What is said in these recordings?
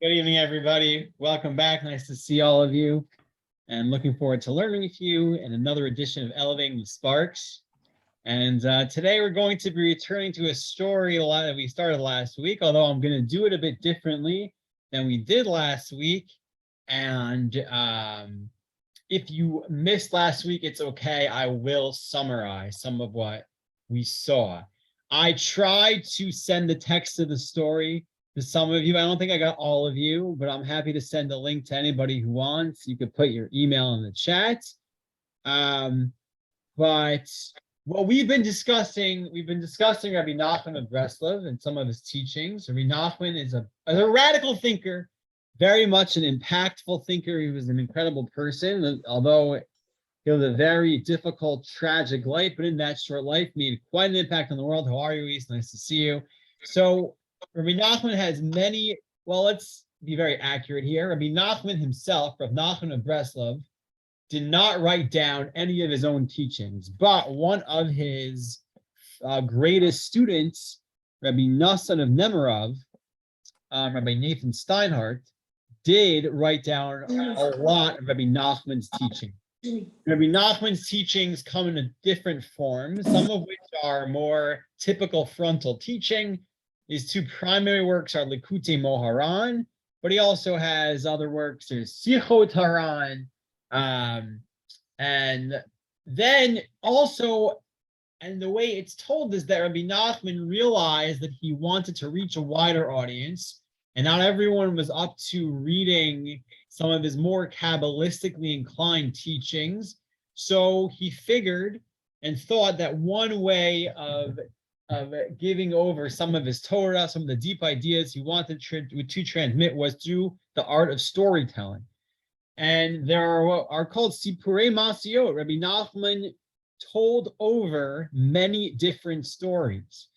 Good evening, everybody. Welcome back. Nice to see all of you. And looking forward to learning with you in another edition of Elevating the Sparks. And today we're going to be returning to a story that we started last week, although I'm going to do it a bit differently than we did last week. And if you missed last week, it's okay. I will summarize some of what we saw. I tried to send the text of the story to some of you. I don't think I got all of you, but I'm happy to send a link to anybody who wants. You could put your email in the chat. But what we've been discussing Rabbi Nachman of Breslov and some of his teachings. Rabbi Nachman is a radical thinker, very much an impactful thinker. He was an incredible person, although he had a very difficult, tragic life, but in that short life, made quite an impact on the world. How are you, East? Nice to see you. So Rabbi Nachman has many, well, let's be very accurate here. Rabbi Nachman himself, Rabbi Nachman of Breslov, did not write down any of his own teachings, but one of his greatest students, Rabbi Nachman of Nemirov, Rabbi Nathan Steinhardt, did write down a lot of Rabbi Nachman's teaching. Rabbi Nachman's teachings come in different forms, some of which are more typical frontal teaching. His two primary works are Likutei Moharan, but he also has other works. There's Sichot Haran, and then also, and the way it's told is that Rabbi Nachman realized that he wanted to reach a wider audience, and not everyone was up to reading some of his more Kabbalistically inclined teachings. So he figured and thought that one way of giving over some of his Torah, some of the deep ideas he wanted to transmit was through the art of storytelling. And there are what are called Sipurei Masiot. Rabbi Nachman told over many different stories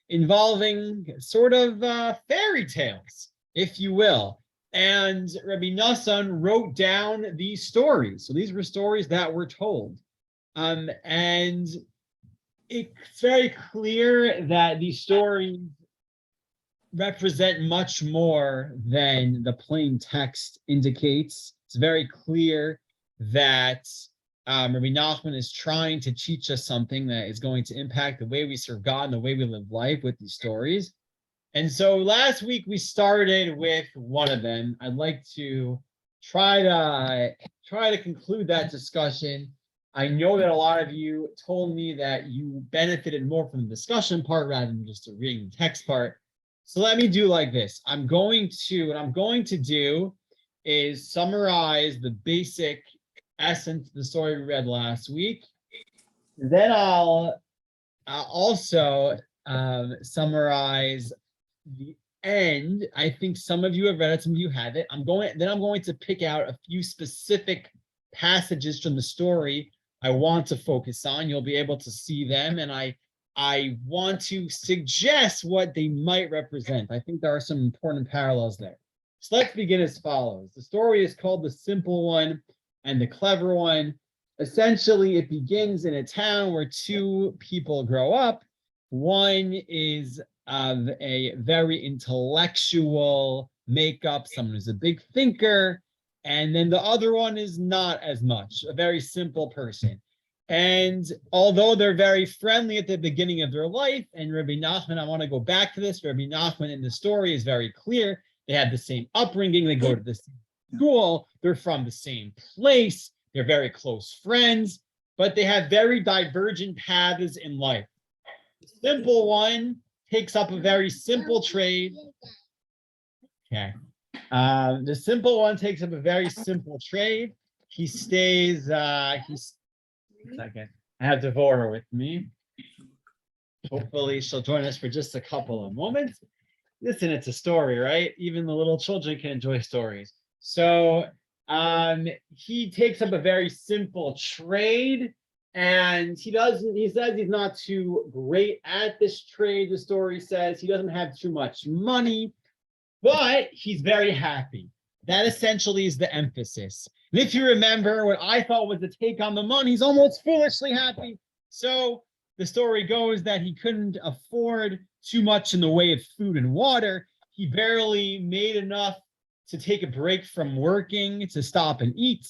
involving sort of fairy tales, if you will. And Rabbi Nachman wrote down these stories. So these were stories that were told. And it's very clear that these stories represent much more than the plain text indicates. It's very clear that Rabbi Nachman is trying to teach us something that is going to impact the way we serve God and the way we live life with these stories. And so last week we started with one of them. I'd like to try to conclude that discussion. I know that a lot of you told me that you benefited more from the discussion part rather than just the reading the text part. So let me do like this. What I'm going to do is summarize the basic essence of the story we read last week. Then I'll also summarize the end. I think some of you have read it, some of you haven't. I'm going to pick out a few specific passages from the story I want to focus on. You'll be able to see them, and I want to suggest what they might represent. I think there are some important parallels there. So let's begin as follows. The story is called The Simple One and the Clever One. Essentially, it begins in a town where two people grow up. One is of a very intellectual makeup, someone who's a big thinker, and then the other one is not as much, a very simple person. And although they're very friendly at the beginning of their life, and Rabbi Nachman, I want to go back to this, Rabbi Nachman in the story is very clear. They have the same upbringing, they go to the same school, they're from the same place, they're very close friends, but they have very divergent paths in life. The simple one takes up a very simple trade. Okay. The simple one takes up a very simple trade. He stays, second. I have Devorah with me. Hopefully she'll join us for just a couple of moments. Listen, it's a story, right? Even the little children can enjoy stories. So he takes up a very simple trade, and he says he's not too great at this trade. The story says he doesn't have too much money, but he's very happy. That essentially is the emphasis. And if you remember what I thought was the take on the money, he's almost foolishly happy. So the story goes that he couldn't afford too much in the way of food and water. He barely made enough to take a break from working, to stop and eat.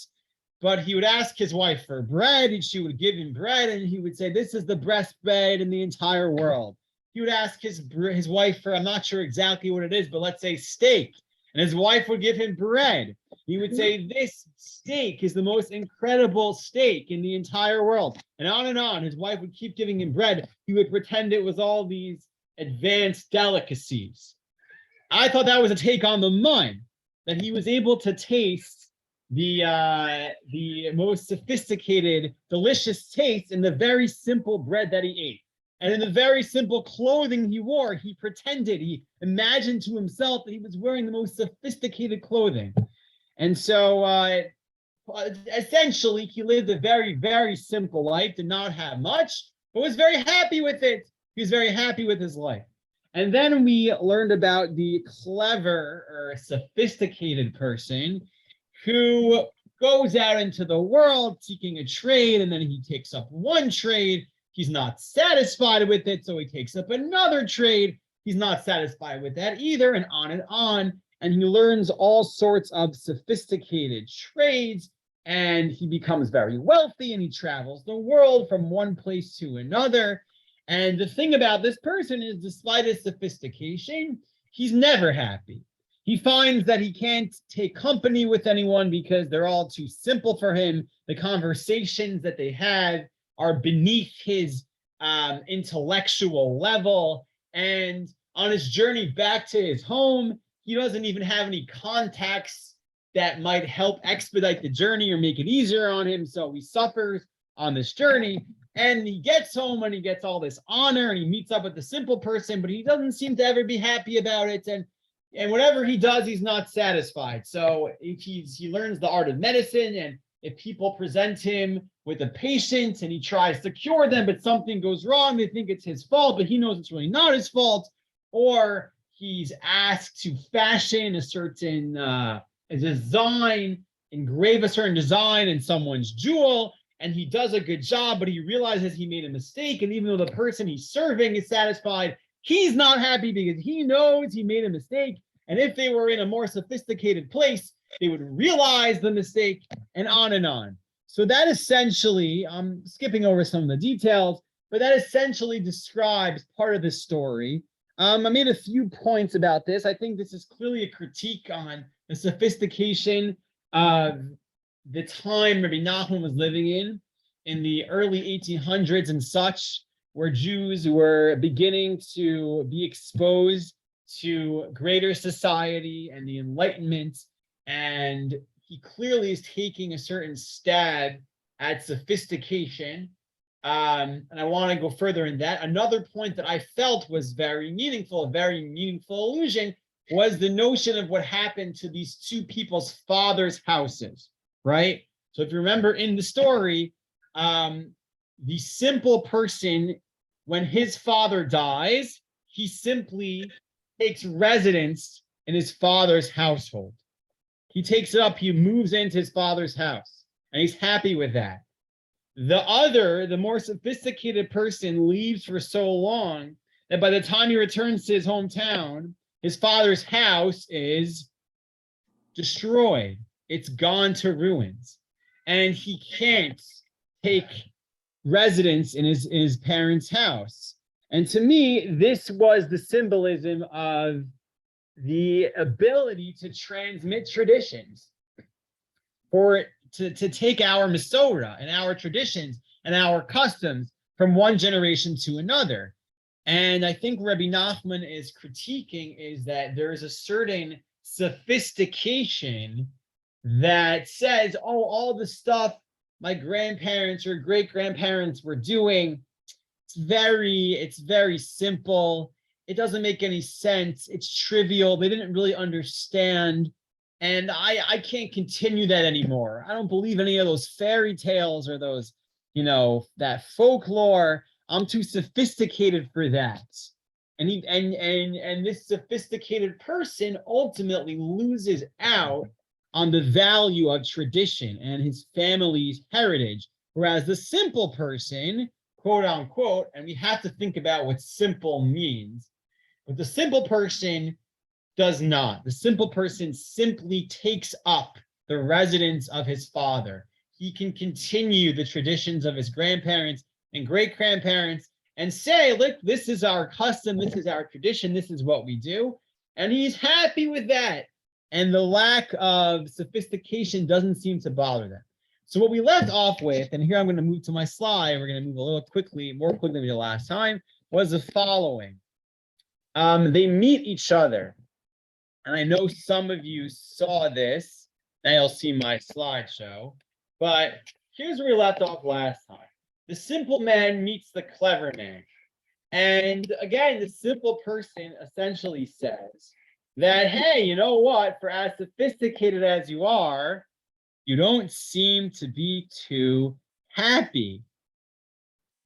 But he would ask his wife for bread, and she would give him bread, and he would say, "This is the best bread in the entire world." He would ask his wife for, I'm not sure exactly what it is, but let's say steak, and his wife would give him bread. He would say, "This steak is the most incredible steak in the entire world," and on and on. His wife would keep giving him bread. He would pretend it was all these advanced delicacies. I thought that was a take on the mind, that he was able to taste the most sophisticated, delicious taste in the very simple bread that he ate. And in the very simple clothing he wore, he pretended, he imagined to himself that he was wearing the most sophisticated clothing. And so essentially, he lived a very, very simple life, did not have much, but was very happy with it. He was very happy with his life. And then we learned about the clever or sophisticated person who goes out into the world seeking a trade, and then he takes up one trade. He's not satisfied with it, so he takes up another trade. He's not satisfied with that either, and on. And he learns all sorts of sophisticated trades, and he becomes very wealthy, and he travels the world from one place to another. And the thing about this person is, despite his sophistication, he's never happy. He finds that he can't take company with anyone because they're all too simple for him. The conversations that they have are beneath his intellectual level. And on his journey back to his home, he doesn't even have any contacts that might help expedite the journey or make it easier on him. So he suffers on this journey. And he gets home and he gets all this honor and he meets up with the simple person, but he doesn't seem to ever be happy about it. And whatever he does, he's not satisfied. So if he learns the art of medicine, and if people present him with a patient and he tries to cure them, but something goes wrong, they think it's his fault, but he knows it's really not his fault. Or he's asked to fashion a certain design, engrave a certain design in someone's jewel, and he does a good job, but he realizes he made a mistake. And even though the person he's serving is satisfied, he's not happy because he knows he made a mistake. And if they were in a more sophisticated place, they would realize the mistake, and on and on. So that essentially, I'm skipping over some of the details, but that essentially describes part of the story. I made a few points about this. I think this is clearly a critique on the sophistication of the time Rabbi Nachman was living in the early 1800s and such, where Jews were beginning to be exposed to greater society and the Enlightenment. And he clearly is taking a certain stab at sophistication. And I want to go further in that. Another point that I felt was very meaningful, a very meaningful allusion, was the notion of what happened to these two people's fathers' houses, right? So if you remember in the story, the simple person, when his father dies, he simply takes residence in his father's household. He takes it up, he moves into his father's house, and he's happy with that. The more sophisticated person leaves for so long that by the time he returns to his hometown, his father's house is destroyed. It's gone to ruins. And he can't take residence in his parents' house. And to me, this was the symbolism of the ability to transmit traditions, or to take our Masorah and our traditions and our customs from one generation to another. And I think Rabbi Nachman is critiquing is that there is a certain sophistication that says, oh, all the stuff my grandparents or great-grandparents were doing, it's very simple. It doesn't make any sense. It's trivial. They didn't really understand. And I can't continue that anymore. I don't believe any of those fairy tales or those, that folklore. I'm too sophisticated for that. And this sophisticated person ultimately loses out on the value of tradition and his family's heritage. Whereas the simple person, quote unquote, and we have to think about what simple means, but the simple person does not. The simple person simply takes up the residence of his father. He can continue the traditions of his grandparents and great-grandparents and say, look, this is our custom, this is our tradition, this is what we do. And he's happy with that. And the lack of sophistication doesn't seem to bother them. So what we left off with, and here I'm going to move to my slide, we're going to move a little quickly, more quickly than we did last time, was the following. They meet each other. And I know some of you saw this. Now you'll see my slideshow. But here's where we left off last time. The simple man meets the clever man. And again, the simple person essentially says that, hey, you know what? For as sophisticated as you are, you don't seem to be too happy.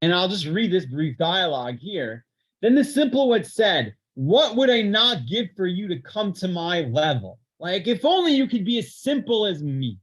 And I'll just read this brief dialogue here. Then the simple one said, what would I not give for you to come to my level? Like, if only you could be as simple as me.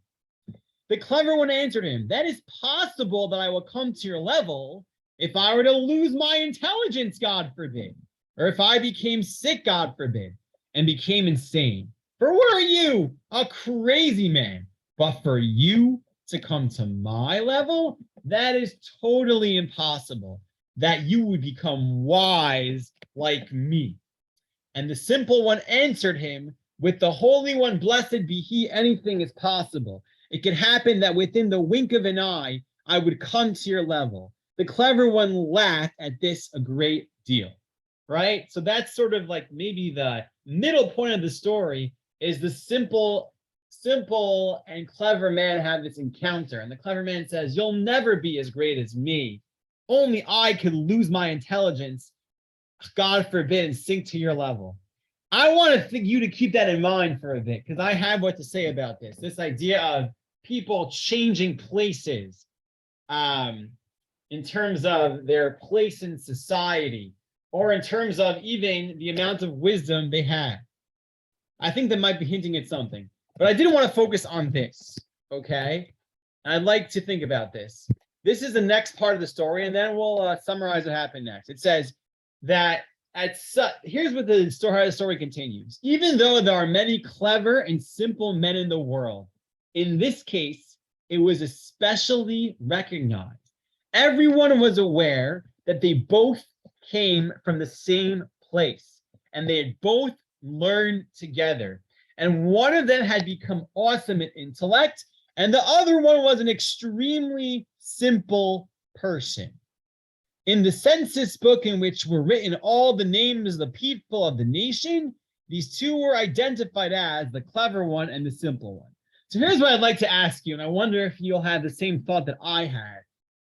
The clever one answered him, that is possible that I will come to your level if I were to lose my intelligence, God forbid, or if I became sick, God forbid, and became insane. For were you a crazy man? But for you to come to my level, that is totally impossible, that you would become wise like me. And the simple one answered him, with the Holy One, blessed be he, anything is possible. It could happen that within the wink of an eye, I would come to your level. The clever one laughed at this a great deal, right? So that's sort of like maybe the middle point of the story is the simple and clever man have this encounter. And the clever man says, you'll never be as great as me. Only I could lose my intelligence, God forbid, and sink to your level. I want you to keep that in mind for a bit, because I have what to say about this. This idea of people changing places in terms of their place in society, or in terms of even the amount of wisdom they have. I think that might be hinting at something. But I didn't want to focus on this, okay? And I'd like to think about this. This is the next part of the story, and then we'll summarize what happened next. It says that here's what how the story continues. Even though there are many clever and simple men in the world, in this case, it was especially recognized. Everyone was aware that they both came from the same place, and they had both learned together. And one of them had become awesome in intellect, and the other one was an extremely simple person. In the census book in which were written all the names of the people of the nation, these two were identified as the clever one and the simple one. So here's what I'd like to ask you, and I wonder if you'll have the same thought that I had,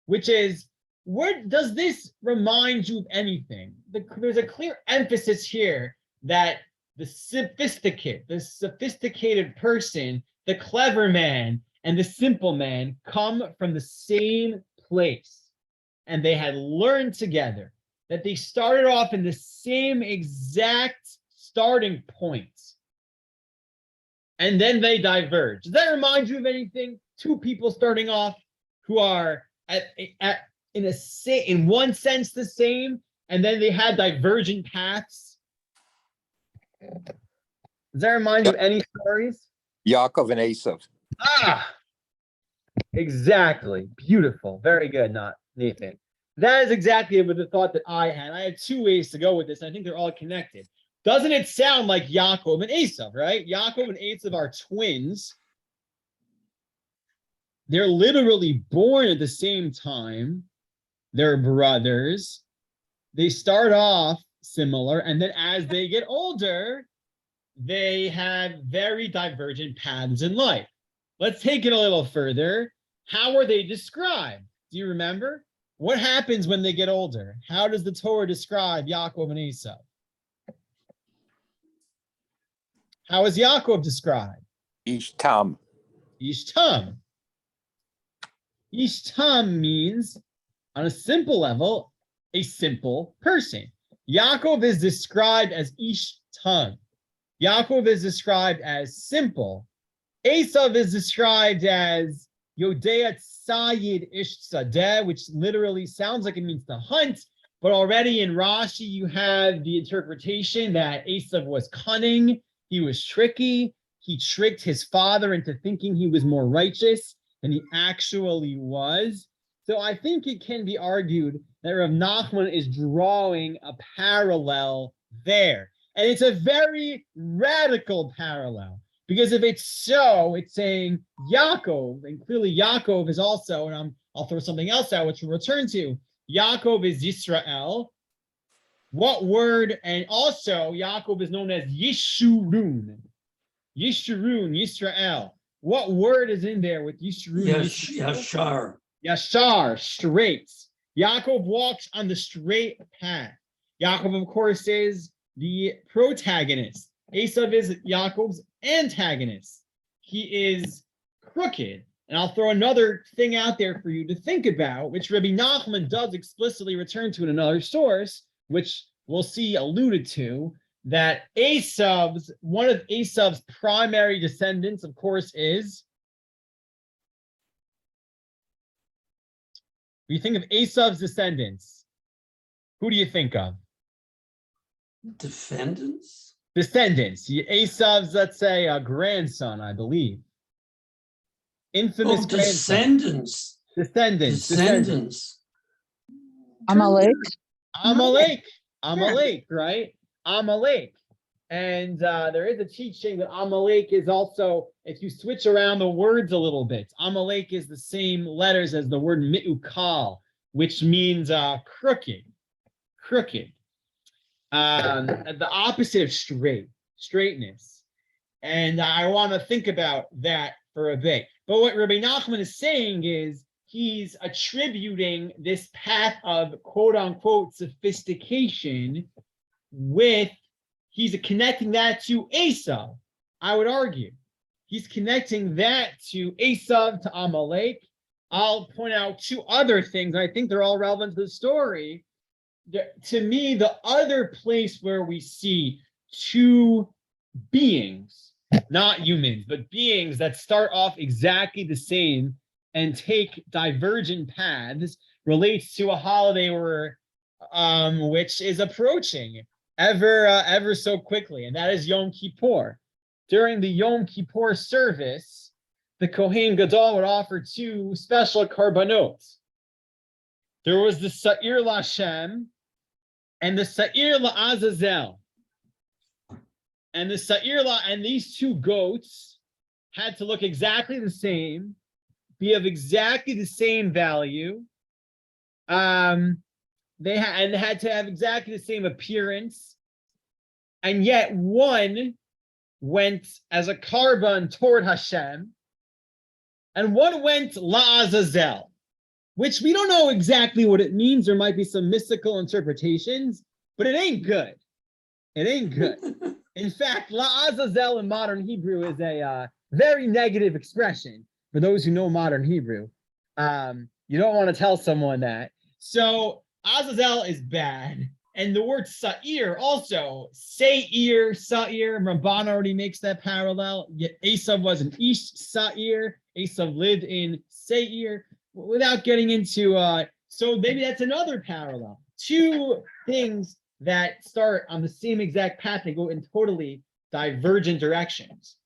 which is, where does this remind you of anything? There's a clear emphasis here that the sophisticated person, the clever man, and the simple man come from the same place. And they had learned together, that they started off in the same exact starting point. And then they diverged. Does that remind you of anything? Two people starting off who are in one sense the same, and then they had divergent paths. Does that remind you of any stories? Yaakov and Esav. Exactly. Beautiful. Very good, Nathan. That is exactly the thought that I had. I had two ways to go with this. I think they're all connected. Doesn't it sound like Yaakov and Esav, right? Yaakov and Esav are twins. They're literally born at the same time. They're brothers. They start off similar, and then as they get older, they have very divergent paths in life. Let's take it a little further. How are they described? Do you remember? What happens when they get older? How does the Torah describe Yaakov and Esav? How is Yaakov described? Ish Tam. Ish Tam. Ish Tam means, on a simple level, a simple person. Yaakov is described as Ish Tam. Yaakov is described as simple. Esav is described as Yodea Tzayid Ish Tzadeh, which literally sounds like it means to hunt, but already in Rashi you have the interpretation that Esav was cunning He was tricky. He tricked his father into thinking he was more righteous than he actually was. So I think it can be argued that Rav Nachman is drawing a parallel there. And it's a very radical parallel. Because if it's so, it's saying Yaakov, and clearly Yaakov is also, and I'll throw something else out, which we'll return to. Yaakov is Yisrael. What word? And also, Yaakov is known as Yishurun. Yishurun, Yisrael. What word is in there with Yishurun? Yashar. Yashar, straight. Yaakov walks on the straight path. Yaakov, of course, is the protagonist. Esav is Yaakov's antagonist. He is crooked. And I'll throw another thing out there for you to think about, which Rabbi Nachman does explicitly return to in another source, which we'll see alluded to, that one of Esav's primary descendants, of course, is, when you think of Esav's descendants, who do you think of? Defendants? Descendants. Esav's, let's say, a grandson, I believe. Infamous descendants. Descendants. Amalek, right? Amalek. And there is a teaching that Amalek is also, if you switch around the words a little bit, Amalek is the same letters as the word mi'ukal, which means crooked. The opposite of straightness. And I want to think about that for a bit. But what Rabbi Nachman is saying is he's attributing this path of quote unquote sophistication he's connecting that to Esav, I would argue. He's connecting that to Esav, to Amalek. I'll point out two other things. I think they're all relevant to the story. To me, the other place where we see two beings, not humans, but beings that start off exactly the same and take divergent paths relates to a holiday which is approaching ever so quickly, and that is Yom Kippur. During the Yom Kippur service, the Kohen Gadol would offer two special karbanot. There was the Sa'ir Lashem and the Sa'ir La'azazel. And the Sa'ir and these two goats had to look exactly the same, be of exactly the same value. They had to have exactly the same appearance, and yet one went as a karban toward Hashem, and one went la'azazel, which we don't know exactly what it means. There might be some mystical interpretations, but it ain't good. It ain't good. In fact, la'azazel in modern Hebrew is a very negative expression for those who know modern Hebrew. You don't want to tell someone that. So Azazel is bad. And the word Sa'ir also, Sa'ir, Ramban already makes that parallel. Yet Esav was an Ish Sa'ir. Esav lived in Sa'ir. Without getting into, so maybe that's another parallel. Two things that start on the same exact path, they go in totally divergent directions.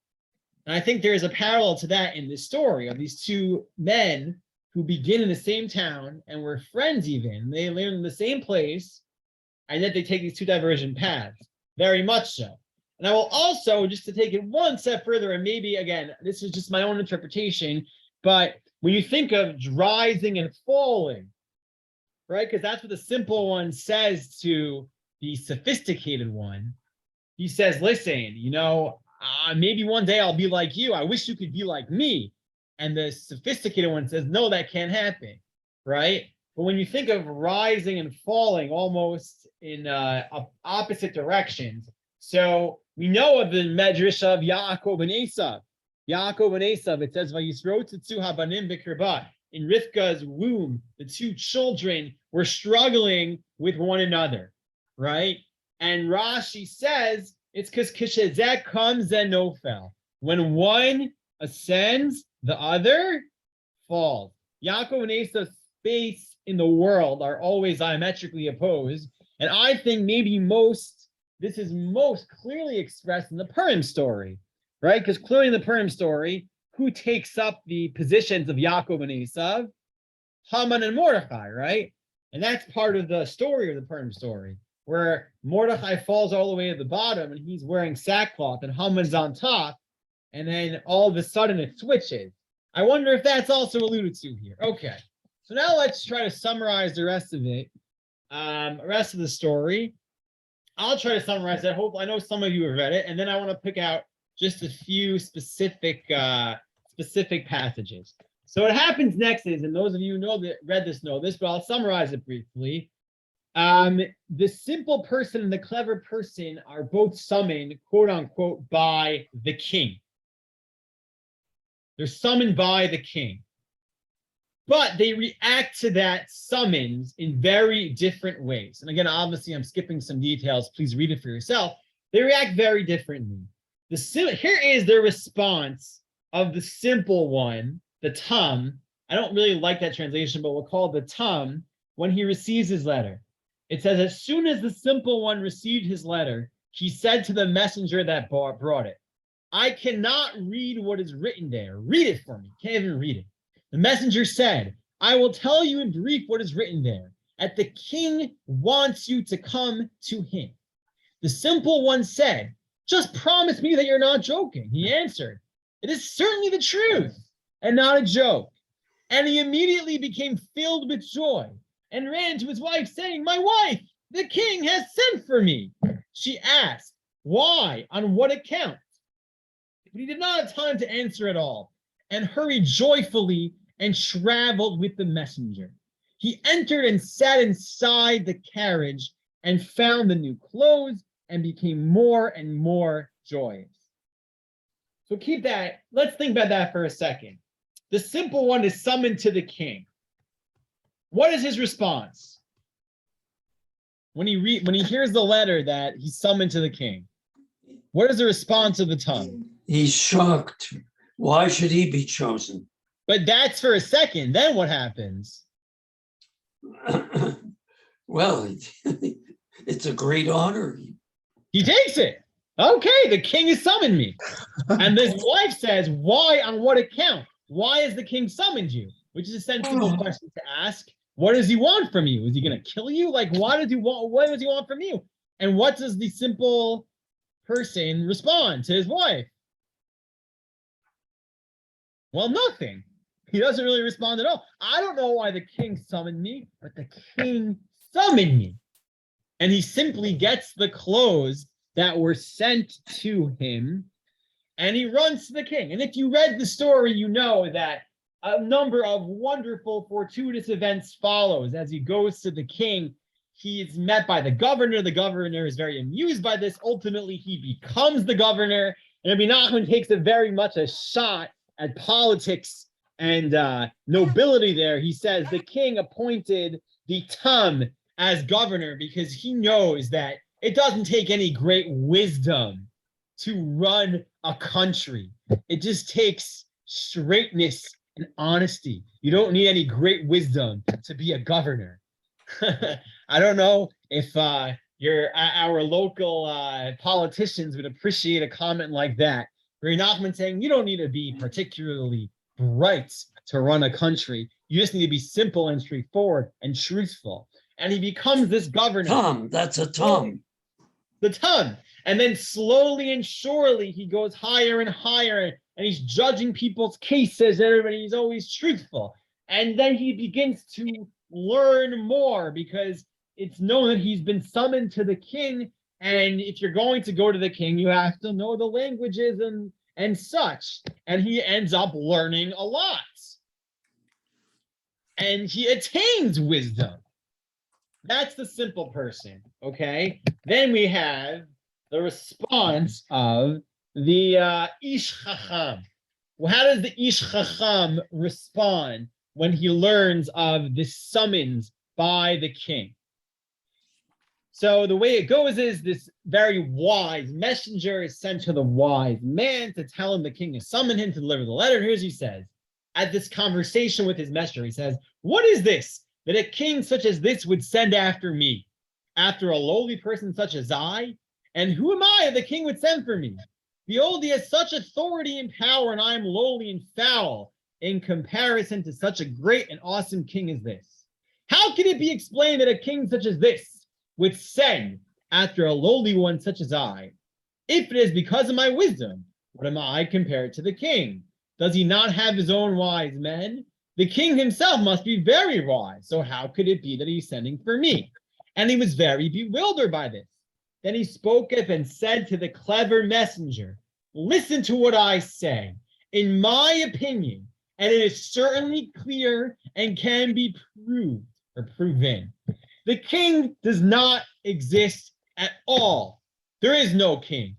And I think there is a parallel to that in this story of these two men who begin in the same town and were friends even. They learn in the same place, and yet they take these two divergent paths. Very much so. And I will also, just to take it one step further, and maybe, again, this is just my own interpretation, but when you think of rising and falling, right? Because that's what the simple one says to the sophisticated one. He says, listen, maybe one day I'll be like you. I wish you could be like me. And the sophisticated one says, no, that can't happen, right? But when you think of rising and falling almost in opposite directions, so we know of the medrash of Yaakov and Esav. Yaakov and Esav, it says, "Vayisrotetzu habanim b'kirbat." In Rivka's womb, the two children were struggling with one another, right? And Rashi says it's because Kishezek comes and Nofel. When one ascends, the other falls. Yaakov and Esav's space in the world are always diametrically opposed. And I think maybe most this is most clearly expressed in the Purim story, right? Because clearly in the Purim story, who takes up the positions of Yaakov and Esav? Haman and Mordechai, right? And that's part of the story of the Purim story, where Mordechai falls all the way to the bottom and he's wearing sackcloth and Haman's on top, and then all of a sudden it switches. I wonder if that's also alluded to here. Okay, so now let's try to summarize the rest of it, rest of the story. I'll try to summarize that. Hopefully, I know some of you have read it, and then I want to pick out just a few specific passages. So what happens next is, and those of you who read this know this, but I'll summarize it briefly. The simple person and the clever person are both summoned, quote unquote, by the king. They're summoned by the king. But they react to that summons in very different ways. And again, obviously, I'm skipping some details. Please read it for yourself. They react very differently. Here is their response of the simple one, the Tam. I don't really like that translation, but we'll call it the Tam, when he receives his letter. It says, as soon as the simple one received his letter, he said to the messenger that brought it, I cannot read what is written there. Read it for me. Can't even read it. The messenger said, I will tell you in brief what is written there, that the king wants you to come to him. The simple one said, just promise me that you're not joking. He answered, it is certainly the truth and not a joke. And he immediately became filled with joy and ran to his wife saying, my wife, the king has sent for me. She asked, why? On what account? But he did not have time to answer at all and hurried joyfully and traveled with the messenger. He entered and sat inside the carriage and found the new clothes and became more and more joyous. So keep that. Let's think about that for a second. The simple one is summoned to the king. What is his response when he hears the letter that he's summoned to the king? What is the response of the tongue? He's shocked. Why should he be chosen? But that's for a second. Then what happens? Well, it's a great honor. He takes it. Okay, the king has summoned me. And this wife says, why, on what account? Why has the king summoned you? Which is a sensible question to ask. What does he want from you? Is he going to kill you? Like, what does he want from you? And what does the simple person respond to his wife? Well, nothing. He doesn't really respond at all. I don't know why the king summoned me, but the king summoned me. And he simply gets the clothes that were sent to him, and he runs to the king. And if you read the story, you know that a number of wonderful, fortuitous events follows. As he goes to the king, he is met by the governor. The governor is very amused by this. Ultimately, he becomes the governor. And Rabbi Nachman takes very much a shot at politics and nobility there. He says the king appointed the Tam as governor because he knows that it doesn't take any great wisdom to run a country. It just takes straightness and honesty. You don't need any great wisdom to be a governor. I don't know if our local politicians would appreciate a comment like that. Rabbi Nachman saying you don't need to be particularly bright to run a country. You just need to be simple and straightforward and truthful. And he becomes this governor. Tom, that's a Tom. The Tam. And then slowly and surely he goes higher and higher, and he's judging people's cases. He's always truthful. And then he begins to learn more because it's known that he's been summoned to the king. And if you're going to go to the king, you have to know the languages and such. And he ends up learning a lot. And he attains wisdom. That's the simple person, okay? Then we have the response of the Ish Chacham. Well, how does the Ish Chacham respond when he learns of this summons by the king? So the way it goes is this very wise messenger is sent to the wise man to tell him the king has summoned him to deliver the letter. Here's what he says. At this conversation with his messenger, he says, what is this that a king such as this would send after me, after a lowly person such as I? And who am I that the king would send for me? Behold, he has such authority and power, and I am lowly and foul in comparison to such a great and awesome king as this. How can it be explained that a king such as this would send after a lowly one such as I? If it is because of my wisdom, what am I compared to the king? Does he not have his own wise men? The king himself must be very wise, so how could it be that he's sending for me? And he was very bewildered by this. Then he spoketh and said to the clever messenger, listen to what I say. In my opinion, and it is certainly clear and can be proved or proven, the king does not exist at all. There is no king.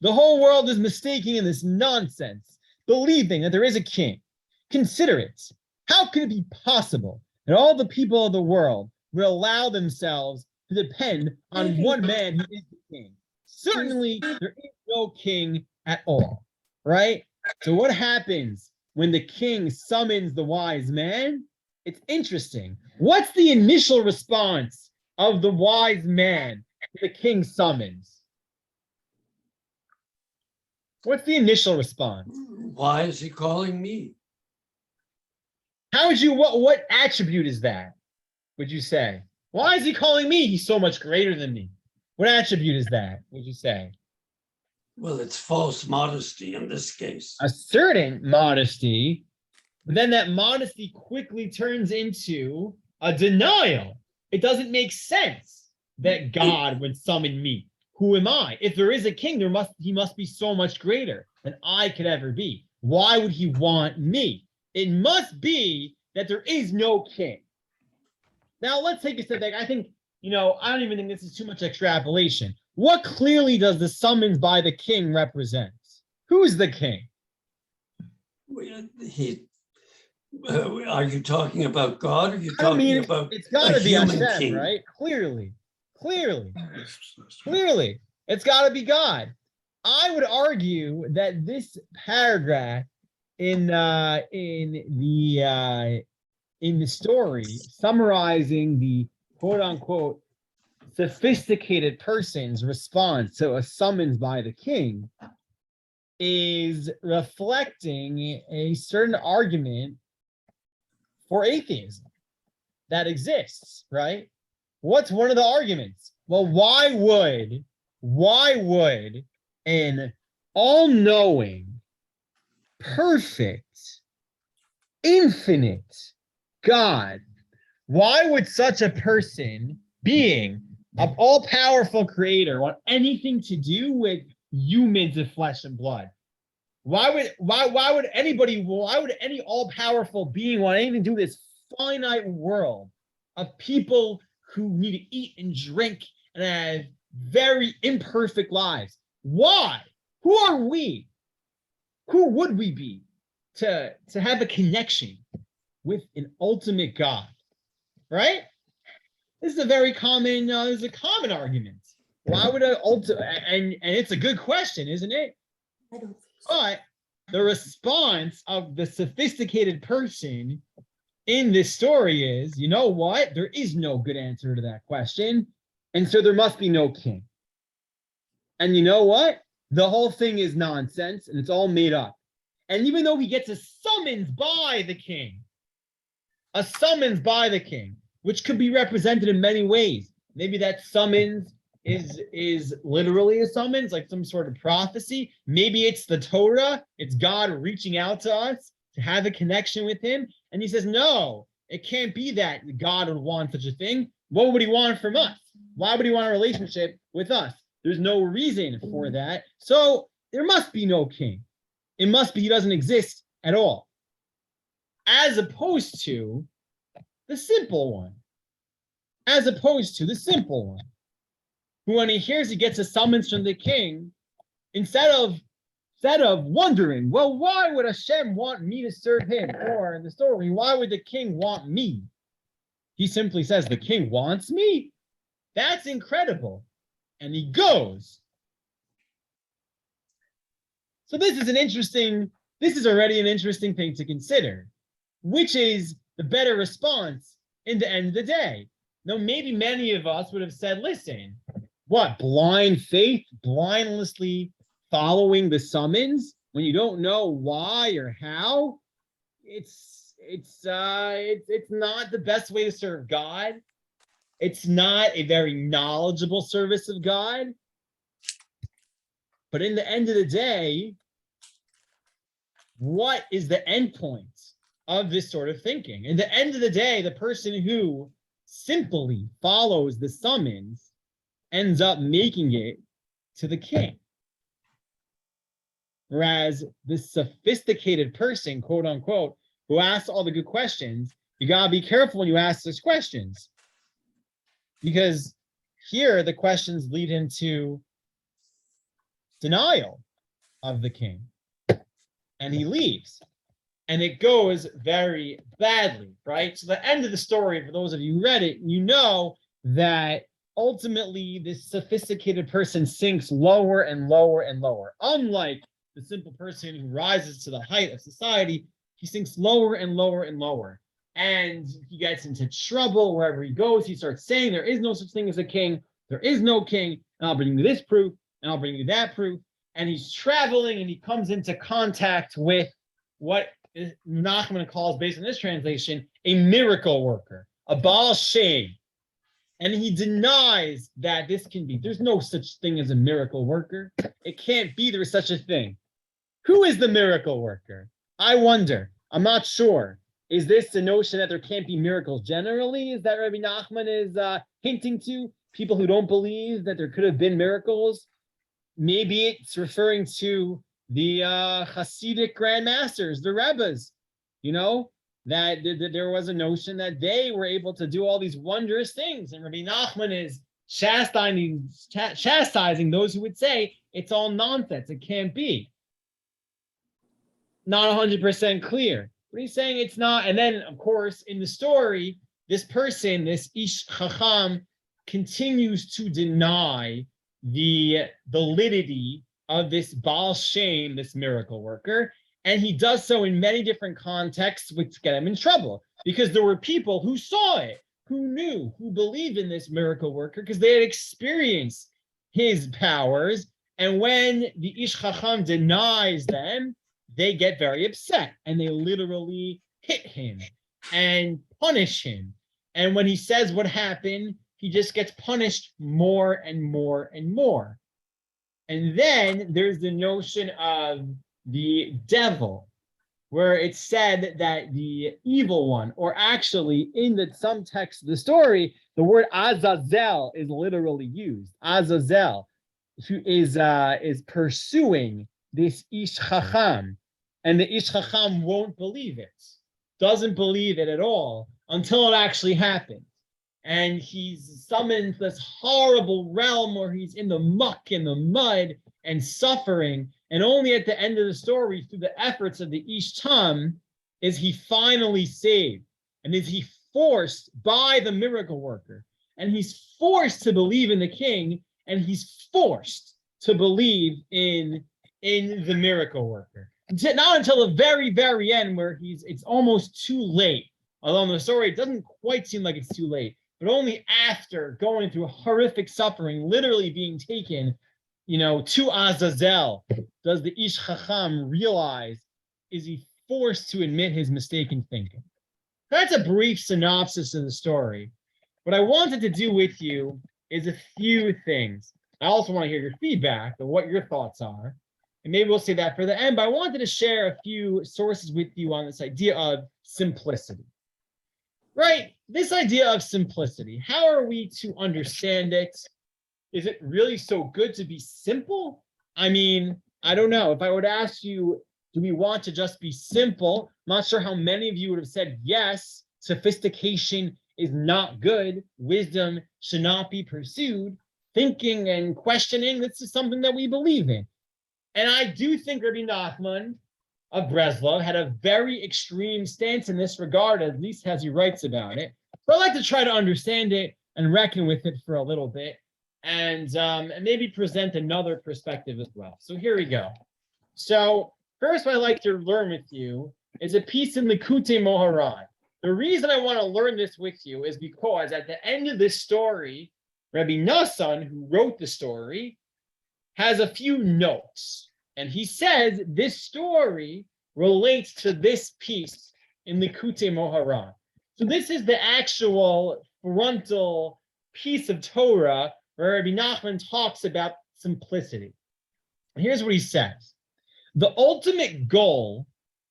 The whole world is mistaking in this nonsense, believing that there is a king. Consider it. How could it be possible that all the people of the world will allow themselves to depend on one man who is the king? Certainly, there is no king at all, right? So what happens when the king summons the wise man? It's interesting. What's the initial response of the wise man the king summons? What's the initial response? Why is he calling me? How would you, what attribute is that, would you say? Why is he calling me? He's so much greater than me. What attribute is that, would you say? Well, it's false modesty in this case. A certain modesty, but then that modesty quickly turns into a denial. It doesn't make sense that God would summon me. Who am I? If there is a king, he must be so much greater than I could ever be. Why would he want me? It must be that there is no king. Now let's take a step back. I think, I don't even think this is too much extrapolation. What clearly does the summons by the king represent? Who's the king? Are you talking about God? Or are you talking about it's got to be human Hashem, king? right? Clearly, it's got to be God. I would argue that this paragraph in the story, summarizing the quote unquote sophisticated person's response to a summons by the king, is reflecting a certain argument for atheism that exists, right? What's one of the arguments? Well, why would an all-knowing, perfect, infinite God, why would such a being, of all-powerful creator, want anything to do with humans of flesh and blood? Why would any all-powerful being want anything to do with this finite world of people who need to eat and drink and have very imperfect lives? Why? Who are we? Who would we be to have a connection with an ultimate God? Right? This is a very common argument. Why would and it's a good question, isn't it? But the response of the sophisticated person in this story is, you know what? There is no good answer to that question. And so there must be no king. And you know what? The whole thing is nonsense and it's all made up. And even though he gets a summons by the king, which could be represented in many ways. Maybe that summons is literally a summons, like some sort of prophecy. Maybe it's the Torah. It's God reaching out to us to have a connection with him. And he says, no, it can't be that God would want such a thing. What would he want from us? Why would he want a relationship with us? There's no reason for that. So there must be no king. It must be he doesn't exist at all. As opposed to the simple one. Who, when he hears he gets a summons from the king, instead of wondering, well, why would Hashem want me to serve him? Or in the story, why would the king want me? He simply says, the king wants me? That's incredible. And he goes. So this is already an interesting thing to consider, which is the better response in the end of the day. Now, maybe many of us would have said, listen, what? Blind faith, blindlessly following the summons when you don't know why or how. It's not the best way to serve God. It's not a very knowledgeable service of God. But in the end of the day, what is the end point of this sort of thinking? In the end of the day, the person who simply follows the summons ends up making it to the king. Whereas the sophisticated person, quote unquote, who asks all the good questions, you gotta be careful when you ask those questions. Because here the questions lead into denial of the king. And he leaves. And it goes very badly, right? So the end of the story, for those of you who read it, you know that ultimately this sophisticated person sinks lower and lower and lower. Unlike the simple person who rises to the height of society, he sinks lower and lower and lower. And he gets into trouble wherever he goes. He starts saying there is no such thing as a king. There is no king. And I'll bring you this proof, and I'll bring you that proof. And he's traveling, and he comes into contact with what Nachman calls, based on this translation, a miracle worker, a Baal Shem. And he denies that this can be. There's no such thing as a miracle worker. It can't be there is such a thing. Who is the miracle worker? I wonder. I'm not sure. Is this the notion that there can't be miracles generally? Is that Rabbi Nachman is hinting to people who don't believe that there could have been miracles? Maybe it's referring to the Hasidic grandmasters, the Rebbes, that there was a notion that they were able to do all these wondrous things. And Rabbi Nachman is chastising those who would say it's all nonsense. It can't be. Not 100% clear. But he's saying it's not. And then, of course, in the story, this person, this Ish Chacham, continues to deny the validity of this Baal Shem, this miracle worker. And he does so in many different contexts, which get him in trouble. Because there were people who saw it, who knew, who believed in this miracle worker, because they had experienced his powers. And when the Ish Chacham denies them, they get very upset and they literally hit him and punish him. And when he says what happened, he just gets punished more and more and more. And then there's the notion of the devil, where it's said that the evil one, or actually in some text of the story, the word Azazel is literally used. Azazel, who is pursuing this Ish Chacham. And the Ish Chacham won't believe it, doesn't believe it at all until it actually happens. And he's summoned to this horrible realm where he's in the muck and the mud and suffering. And only at the end of the story, through the efforts of the Ish Tam, is he finally saved. And is he forced by the miracle worker. And he's forced to believe in the king, and he's forced to believe in the miracle worker. Not until the very, very end, where it's almost too late. Although in the story, it doesn't quite seem like it's too late, but only after going through horrific suffering, literally being taken, to Azazel, does the Ish Chacham realize, is he forced to admit his mistaken thinking. That's a brief synopsis of the story. What I wanted to do with you is a few things. I also want to hear your feedback of what your thoughts are. And maybe we'll say that for the end, but I wanted to share a few sources with you on this idea of simplicity. Right? This idea of simplicity, how are we to understand it? Is it really so good to be simple? I mean, I don't know. If I would ask you, do we want to just be simple? I'm not sure how many of you would have said yes, sophistication is not good. Wisdom should not be pursued. Thinking and questioning, this is something that we believe in. And I do think Rabbi Nachman of Breslov had a very extreme stance in this regard, at least as he writes about it. So I'd like to try to understand it and reckon with it for a little bit, and maybe present another perspective as well. So here we go. So first, what I'd like to learn with you is a piece in Likutei Moharan. The reason I want to learn this with you is because at the end of this story, Rabbi Nachman, who wrote the story, has a few notes. And he says this story relates to this piece in Likutei Moharan. So this is the actual frontal piece of Torah where Rabbi Nachman talks about simplicity. Here's what he says. The ultimate goal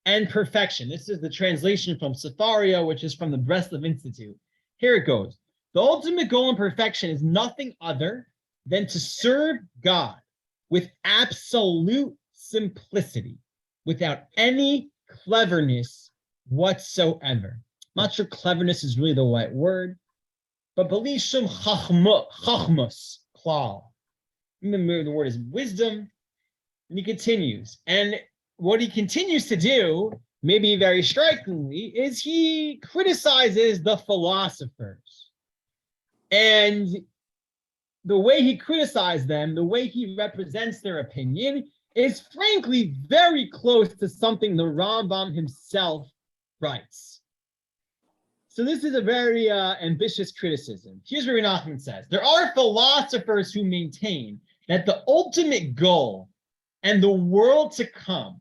and perfection. This is the translation from Sefaria, which is from the Breslov Institute. Here it goes. The ultimate goal and perfection is nothing other than to serve God with absolute simplicity, without any cleverness whatsoever. I'm not sure cleverness is really the right word, but bali shum chachmus klal. The word is wisdom. And he continues. And what he continues to do, maybe very strikingly, is he criticizes the philosophers. And the way he criticized them, the way he represents their opinion, is frankly very close to something the Rambam himself writes. So this is a very ambitious criticism. Here's what Rabbi Nachman says. There are philosophers who maintain that the ultimate goal and the world to come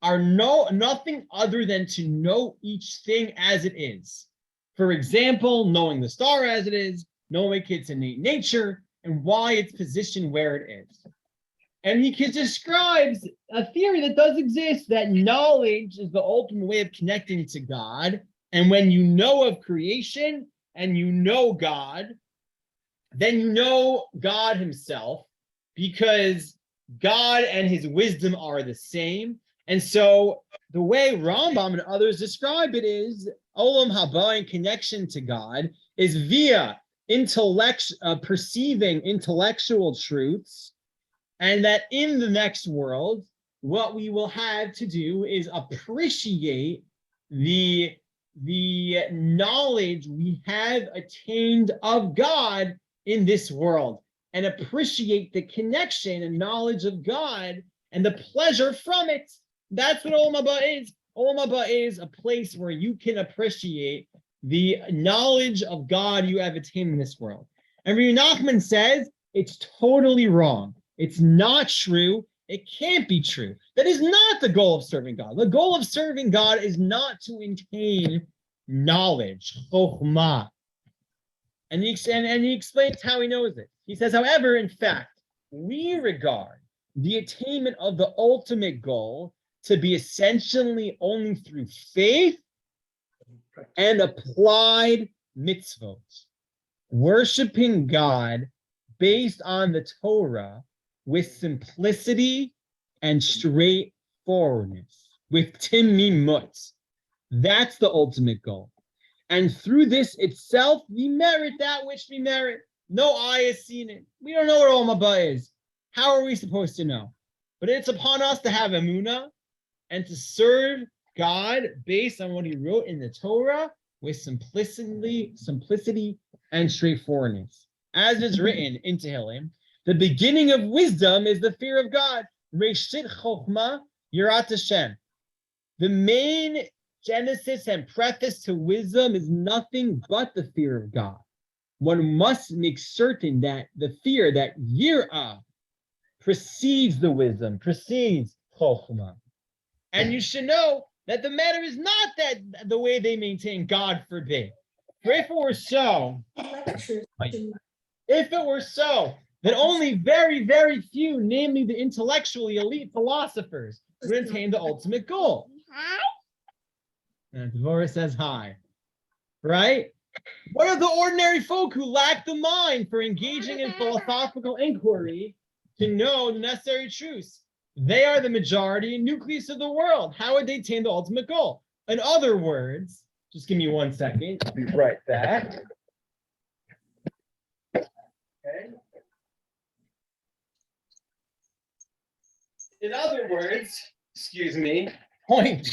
are nothing other than to know each thing as it is. For example, knowing the star as it is, knowing its innate nature, and why it's positioned where it is. And he describes a theory that does exist, that knowledge is the ultimate way of connecting to God. And when you know of creation and you know God, then you know God himself, because God and his wisdom are the same. And so the way Rambam and others describe it is Olam Haba, in connection to God, is via perceiving intellectual truths, and that in the next world, what we will have to do is appreciate the knowledge we have attained of God in this world, and appreciate the connection and knowledge of God and the pleasure from it. That's what Olam Haba is. Olam Haba is a place where you can appreciate the knowledge of God you have attained in this world. And Rabbi Nachman says it's totally wrong. It's not true. It can't be true. That is not the goal of serving God. The goal of serving God is not to attain knowledge, chokhmah. And he explains how he knows it. He says, however, in fact, we regard the attainment of the ultimate goal to be essentially only through faith and applied mitzvot, worshiping God based on the Torah with simplicity and straightforwardness, with timimut. That's the ultimate goal. And through this itself, we merit that which we merit. No eye has seen it. We don't know what Olam Haba is. How are we supposed to know? But it's upon us to have emunah and to serve God based on what he wrote in the Torah with simplicity and straightforwardness. As is written in Tehillim, the beginning of wisdom is the fear of God. Reshit Chokhmah Yirat Hashem. The main genesis and preface to wisdom is nothing but the fear of God. One must make certain that the fear, that Yirah, precedes the wisdom, precedes Chokhmah. And you should know that the matter is not that the way they maintain, God forbid. For if it were so, that only very, very few, namely the intellectually elite philosophers, would attain the ultimate goal. And Devorah says hi. Right? What are the ordinary folk who lack the mind for engaging in philosophical inquiry to know the necessary truths? They are the majority and nucleus of the world. How would they attain the ultimate goal? In other words, just give me 1 second. I'll be right back. Okay. In other words, excuse me, point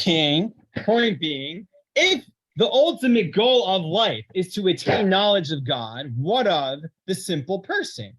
being, if the ultimate goal of life is to attain knowledge of God, what of the simple person?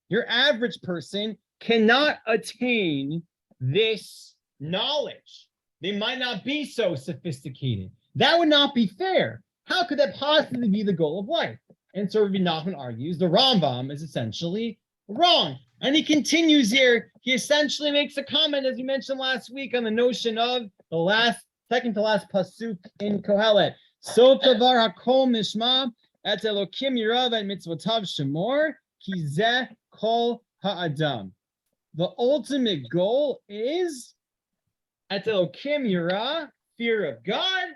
Your average person cannot attain this knowledge. They might not be so sophisticated. That would not be fair. How could that possibly be the goal of life? And so Rabbi Nachman argues the Rambam is essentially wrong. And he continues here. He essentially makes a comment, as we mentioned last week, on the notion of the second to last pasuk in Kohelet. Sof davar hakol mishma et Elokim yirav et mitzvotav shemor ki zeh kol ha'adam. The ultimate goal is et Elokim yirah, fear of God,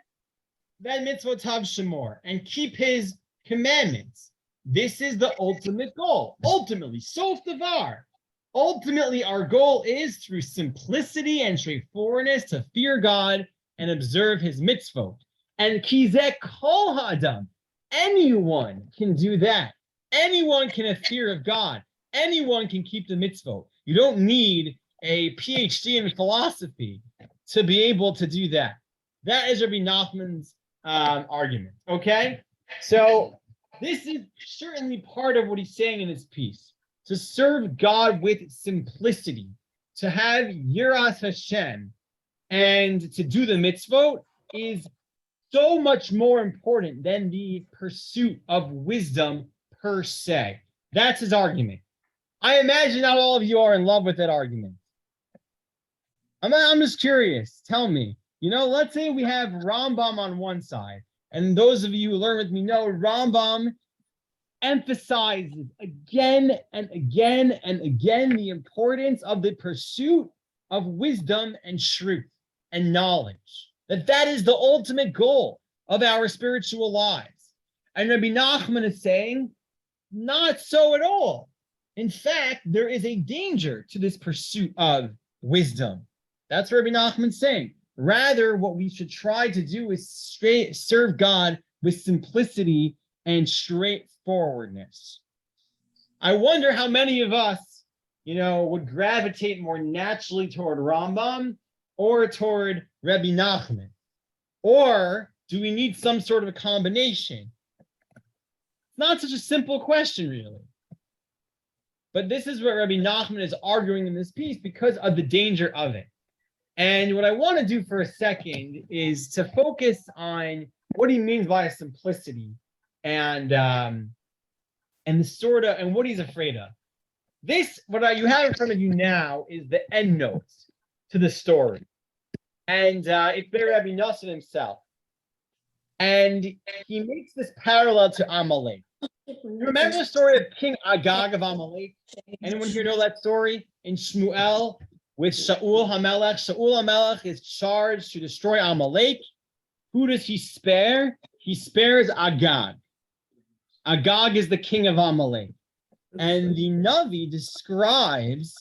then mitzvotav shemor, and keep his commandments. This is the ultimate goal. Ultimately, sof davar. Ultimately, our goal is through simplicity and straightforwardness to fear God and observe his mitzvot. And kizeh kol ha'adam. Anyone can do that. Anyone can have fear of God. Anyone can keep the mitzvot. You don't need a PhD in philosophy to be able to do that. That is Rabbi Nachman's argument. Okay? So this is certainly part of what he's saying in his piece. To serve God with simplicity, to have Yiras Hashem, and to do the mitzvot is so much more important than the pursuit of wisdom per se. That's his argument. I imagine not all of you are in love with that argument. I'm just curious. Tell me. Let's say we have Rambam on one side, and those of you who learn with me know Rambam emphasizes again and again and again the importance of the pursuit of wisdom and truth and knowledge. That is the ultimate goal of our spiritual lives. And Rabbi Nachman is saying, not so at all. In fact, there is a danger to this pursuit of wisdom. That's what Rabbi Nachman is saying. Rather, what we should try to do is serve God with simplicity and straightforwardness. I wonder how many of us, would gravitate more naturally toward Rambam or toward Rabbi Nachman. Or do we need some sort of a combination? It's not such a simple question, really. But this is what Rabbi Nachman is arguing in this piece because of the danger of it. And what I want to do for a second is to focus on what he means by simplicity and what he's afraid of. What you have in front of you now is the end notes to the story. And it's by Rabbi Nachman himself. And he makes this parallel to Amalek. You remember the story of King Agag of Amalek? Anyone here know that story? In Shmuel, with Shaul HaMelech. Shaul HaMelech is charged to destroy Amalek. Who does he spare? He spares Agag. Agag is the king of Amalek. And the Navi describes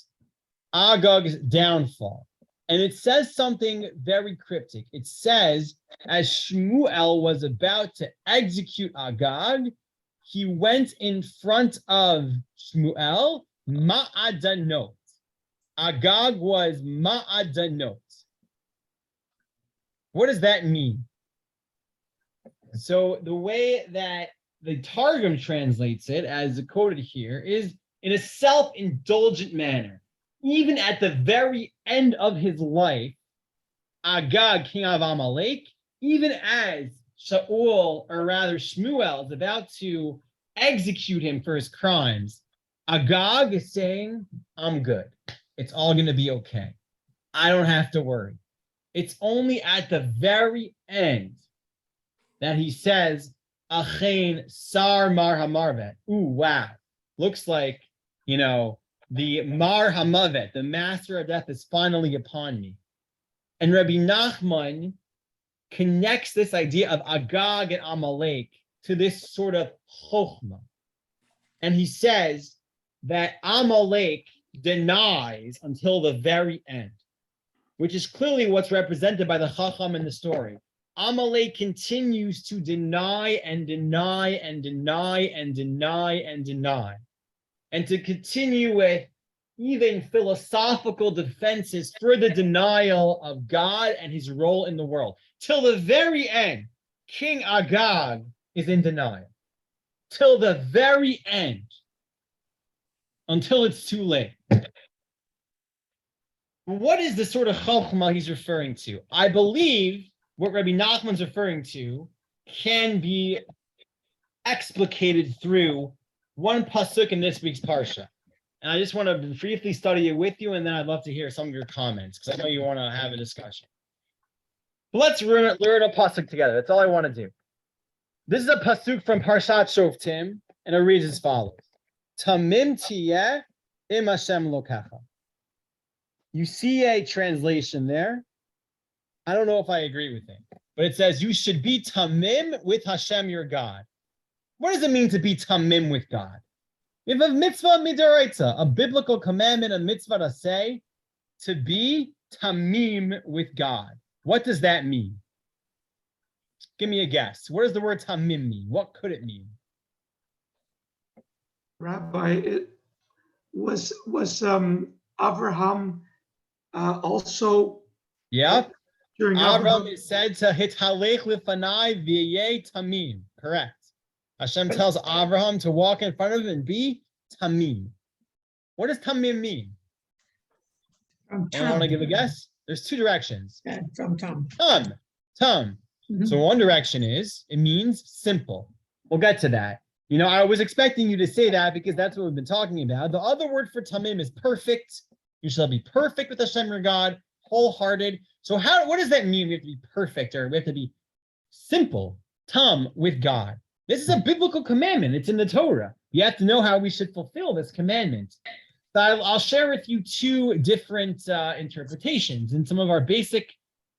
Agag's downfall. And it says something very cryptic. It says, as Shmuel was about to execute Agag, he went in front of Shmuel, ma'adanot. Agag was ma'adanot. What does that mean? So the way that the Targum translates it, as quoted here, is in a self-indulgent manner. Even at the very end of his life, Agag, king of Amalek, even as Shmuel is about to execute him for his crimes, Agag is saying, I'm good. It's all going to be okay. I don't have to worry. It's only at the very end that he says, Achein Sar Mar Hamarvet. Ooh, wow. Looks like, the Mar Hamavet, the master of death, is finally upon me. And Rabbi Nachman connects this idea of Agag and Amalek to this sort of chokhmah. And he says that Amalek denies until the very end, which is clearly what's represented by the chacham in the story. Amalek continues to deny and deny and deny and deny and deny, and to continue with even philosophical defenses for the denial of God and his role in the world. Till the very end, King Agag is in denial. Till the very end, until it's too late. What is the sort of chokhmah he's referring to? I believe what Rabbi Nachman's referring to can be explicated through one pasuk in this week's parsha. And I just want to briefly study it with you, and then I'd love to hear some of your comments, because I know you want to have a discussion. But let's learn a pasuk together. That's all I want to do. This is a pasuk from Parshat Shoftim, and it reads as follows. Tamim tiyeh im Hashem lokecha. You see a translation there. I don't know if I agree with it, but it says you should be tamim with Hashem your God. What does it mean to be tamim with God? We have a mitzvah midoraita, a biblical commandment, a mitzvah to say, to be tamim with God. What does that mean? Give me a guess. What does the word tamim mean? What could it mean? Rabbi, it was Abraham also? Yep. During Abraham is said to hitalech lifanai v'yeh tamim. Correct. Hashem tells Abraham to walk in front of him and be tamim. What does tamim mean? From I want to give a guess. There's two directions. Yeah, from Tom. Tum. Mhm. So one direction is, it means simple. We'll get to that. You know, I was expecting you to say that because that's what we've been talking about. The other word for tamim is perfect. You shall be perfect with Hashem your God, wholehearted. So what does that mean? We have to be perfect, or we have to be simple, with God. This is a biblical commandment. It's in the Torah. You have to know how we should fulfill this commandment. So I'll share with you two different interpretations in some of our basic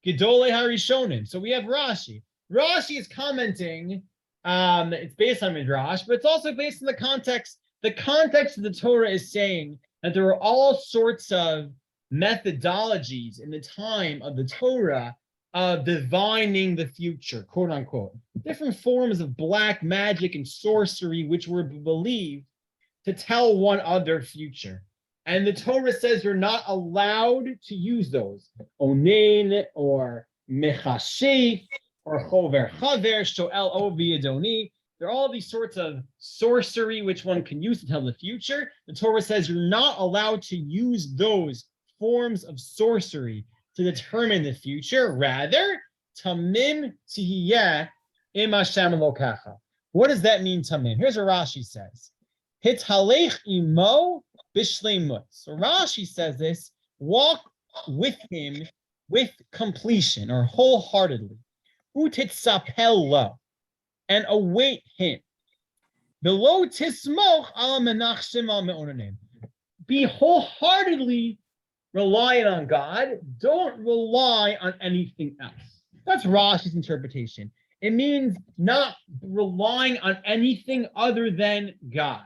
Gedolei Harishonim. So we have Rashi. Rashi is commenting. It's based on Midrash, but it's also based on the context. The context of the Torah is saying that there were all sorts of methodologies in the time of the Torah of divining the future, quote unquote. Different forms of black magic and sorcery, which were believed to tell one other future. And the Torah says you're not allowed to use those. Onein or mechashef or chover chaver, shoel ovi adoni. There are all these sorts of sorcery which one can use to tell the future. The Torah says you're not allowed to use those forms of sorcery to determine the future. Rather, tamim tihiyeh im Hashem lokecha. What does that mean, tamim? Here's what Rashi says. Hitalech imo bishleimut. So Rashi says this, walk with him with completion or wholeheartedly. Utitzapel lo, and await him. Below tismoch al menachshim al me'onanim. Be wholeheartedly reliant on God. Don't rely on anything else. That's Rashi's interpretation. It means not relying on anything other than God.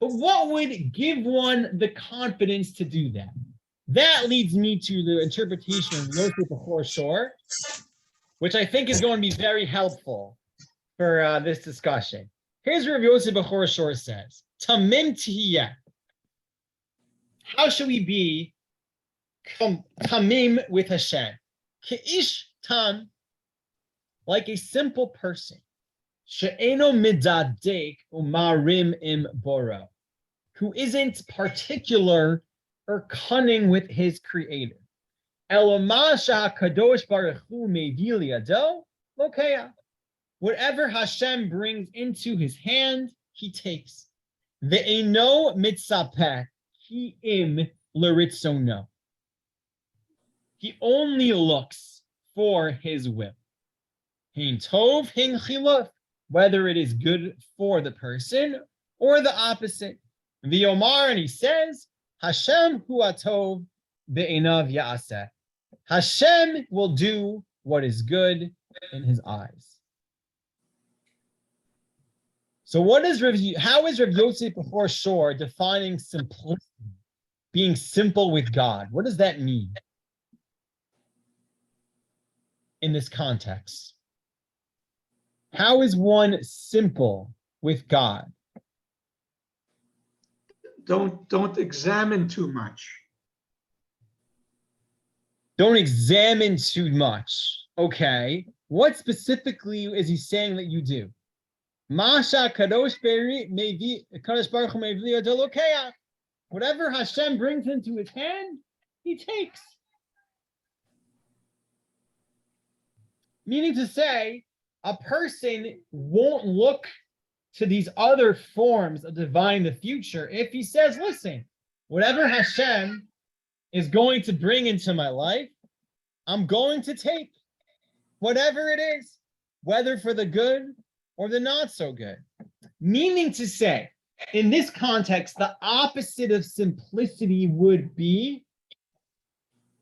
But what would give one the confidence to do that? That leads me to the interpretation of Yosef Bechor Shor, which I think is going to be very helpful for this discussion. Here's what Yosef Bechor Shor says. Tamim tihiyeh. How should we be tamim with Hashem? Ke'ish tam, like a simple person. She'eno midadek umarim im boro, who isn't particular or cunning with his creator. Elomasha kadosh baruch hu me'vil yado lokeya. Whatever Hashem brings into his hand, he takes. Ve'eno mitzapeh ki im l'ritzono. He only looks for his will. Hein tov, hein chiluf, whether it is good for the person or the opposite. V'yomar, and he says, Hashem hu atov be'enav ya'aseh. Hashem will do what is good in his eyes. So how is Rav Yosef Bechor Shor defining simplicity, being simple with God? What does that mean in this context? How is one simple with God? Don't examine too much. Don't examine too much. Okay. What specifically is he saying that you do? Masha kadosh baruch hu me'vli yado lokeach. Whatever Hashem brings into his hand, he takes. Meaning to say, a person won't look to these other forms of divining the future if he says, listen, whatever Hashem is going to bring into my life, I'm going to take whatever it is, whether for the good or the not so good. Meaning to say, in this context, the opposite of simplicity would be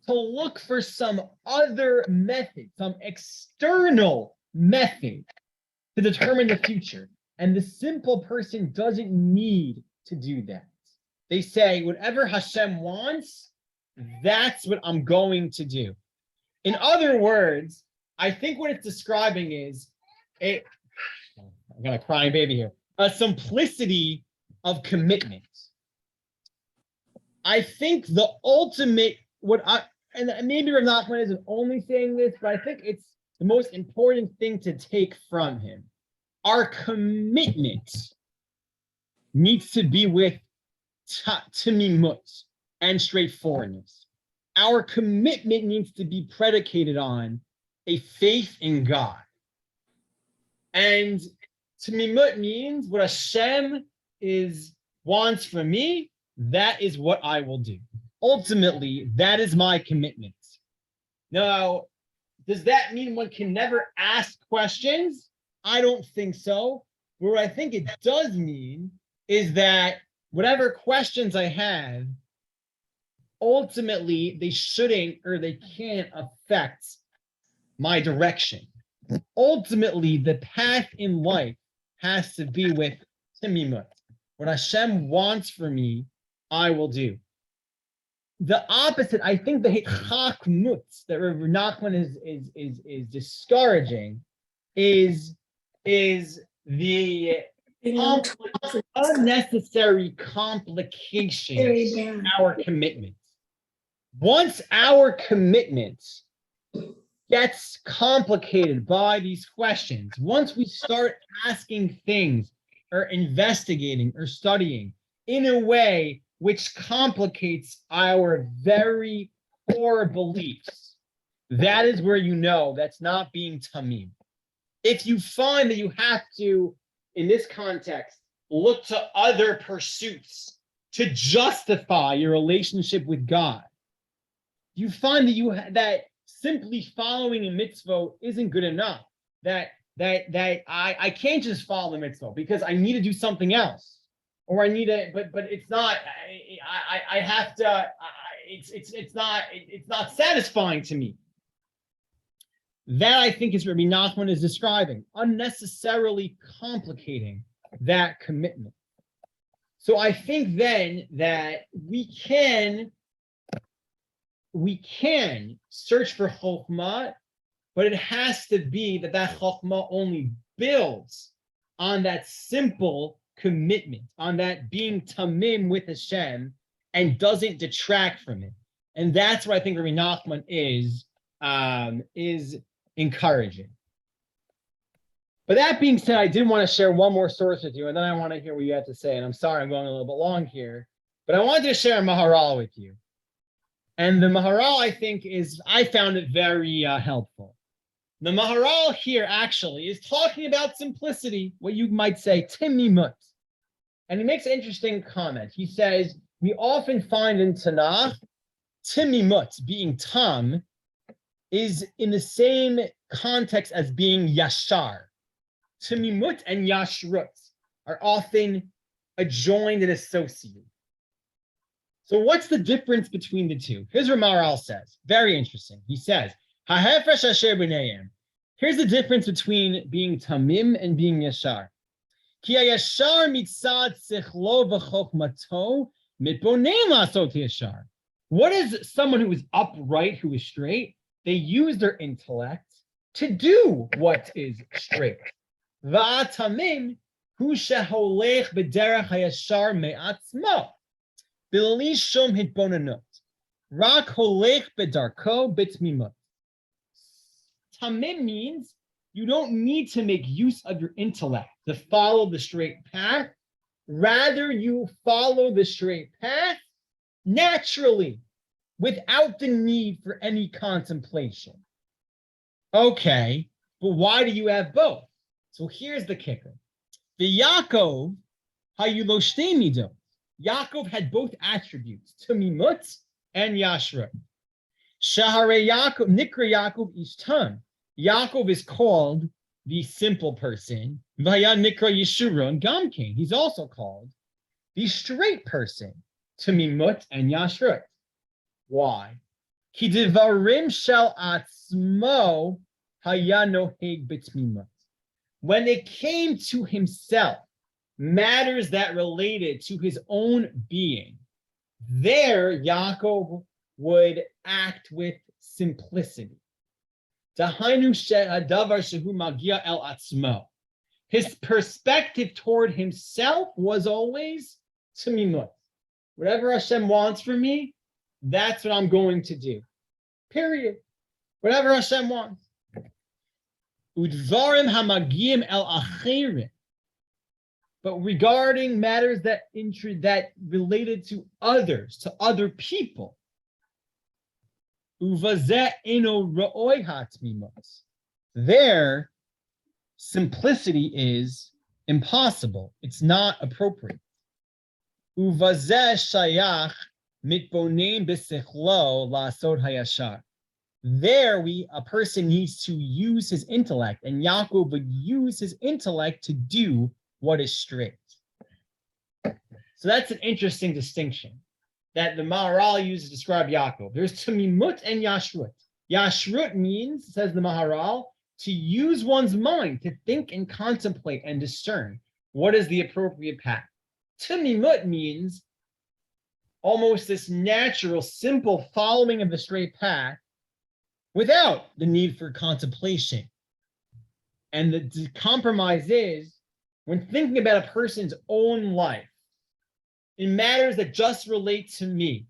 to look for some other method, some external method to determine the future. And the simple person doesn't need to do that. They say, whatever Hashem wants, that's what I'm going to do. In other words, I think what it's describing is I'm got a crying baby here, a simplicity of commitment. I think the ultimate, and maybe Rabbi Nachman isn't only saying this, but I think it's the most important thing to take from him. Our commitment needs to be with tamimut and straightforwardness. Our commitment needs to be predicated on a faith in God. And tamimut means what Hashem wants from me, that is what I will do. Ultimately, that is my commitment. Now, does that mean one can never ask questions? I don't think so. What I think it does mean is that whatever questions I have, ultimately, they shouldn't or they can't affect my direction. Ultimately, the path in life has to be with tamimut. What Hashem wants for me, I will do. The opposite, I think the chakmut that Rabbi Nachman is discouraging is the unnecessary complication in our commitment. Once our commitment gets complicated by these questions, once we start asking things or investigating or studying in a way which complicates our very core beliefs, that is where you know that's not being tamim. If you find that you have to, in this context, look to other pursuits to justify your relationship with God, you find that that simply following a mitzvah isn't good enough. That I can't just follow the mitzvah because I need to do something else, or I need to, but it's not. I have to. It's not satisfying to me. That I think is what Rabbi Nachman is describing, unnecessarily complicating that commitment. So I think then that we can search for chokhmah, but it has to be that chokhmah only builds on that simple commitment, on that being tamim with Hashem, and doesn't detract from it. And that's what I think Rabbi Nachman is encouraging. But that being said, I did want to share one more source with you, and then I want to hear what you have to say. And I'm sorry I'm going a little bit long here, but I wanted to share a Maharal with you. And the Maharal, I found it very helpful. The Maharal here actually is talking about simplicity, what you might say, timimut. And he makes an interesting comment. He says, we often find in Tanakh, timimut, being tam, is in the same context as being yashar. Tamimut and yashrut are often adjoined and associated. So what's the difference between the two? Here's what Maharal says. Very interesting. He says, "Ha'hefresh asher b'neihem." Here's the difference between being tamim and being yashar. Ki hayashar mitzad sichlo v'chokhmato mitboneim la'asot yashar. What is someone who is upright, who is straight? They use their intellect to do what is straight. Va'tamim hu sheholech b'derech hayashar me'atzmo. B'li shom hitbonanot. Rak holech b'darko b'tmimut. Tamim means you don't need to make use of your intellect to follow the straight path. Rather, you follow the straight path naturally, without the need for any contemplation. Okay, but why do you have both? So here's the kicker. Yaakov, Hayuloshte Yaakov had both attributes, Tamimut and Yashrut. Shaarei Yaakov, Nikra Yaakov Ishtam. Yaakov is called the simple person. Vaya Nikra Yeshurun Gamkin. He's also called the straight person, Tamimut and Yashrut. Why? Ki devarim shel atzmo haya noheg b'tmimut. When it came to himself, matters that related to his own being, there Yaakov would act with simplicity. His perspective toward himself was always tamimut. Whatever Hashem wants from me, that's what I'm going to do. Period. Whatever Hashem wants. Udvarim hamagim el achirim. But regarding matters that related to others, to other people, there, simplicity is impossible. It's not appropriate. There, a person needs to use his intellect, and Yaakov would use his intellect to do what is straight. So that's an interesting distinction that the Maharal uses to describe Yaakov. There's Tamimut and Yashrut. Yashrut means, says the Maharal, to use one's mind, to think and contemplate and discern what is the appropriate path. Tamimut means almost this natural, simple following of the straight path without the need for contemplation. And the compromise is, when thinking about a person's own life, in matters that just relate to me,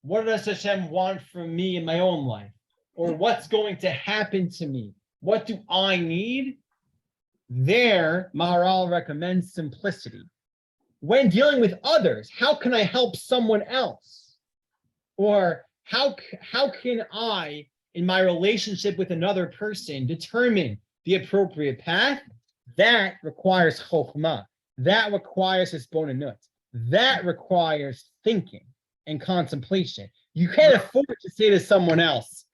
what does Hashem want from me in my own life? Or what's going to happen to me? What do I need? There, Maharal recommends simplicity. When dealing with others, how can I help someone else? Or how can I, in my relationship with another person, determine the appropriate path? That requires chokhmah. That requires hisbonenut. That requires thinking and contemplation. You can't afford to say to someone else,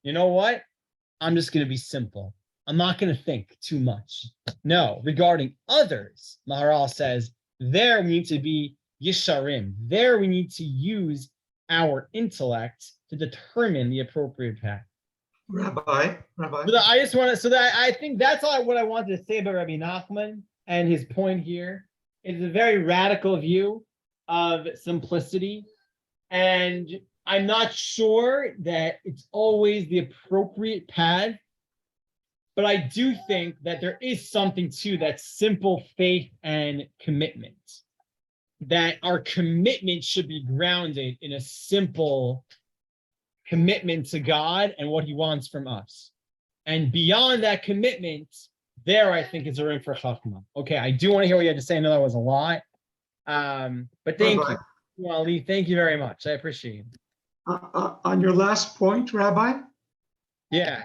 you know what? I'm just going to be simple. I'm not going to think too much. No, regarding others, Maharal says, there we need to be yisharim. There we need to use our intellect to determine the appropriate path. Rabbi. I think that's what I wanted to say about Rabbi Nachman and his point here. It's a very radical view of simplicity, and I'm not sure that it's always the appropriate path, but I do think that there is something to that simple faith and commitment, that our commitment should be grounded in a simple commitment to God and what he wants from us. And beyond that commitment, there I think is a room for chachma. Okay, I do want to hear what you had to say. I know that was a lot. But thank you. Wally, thank you very much. I appreciate it. On your last point, Rabbi, Yeah.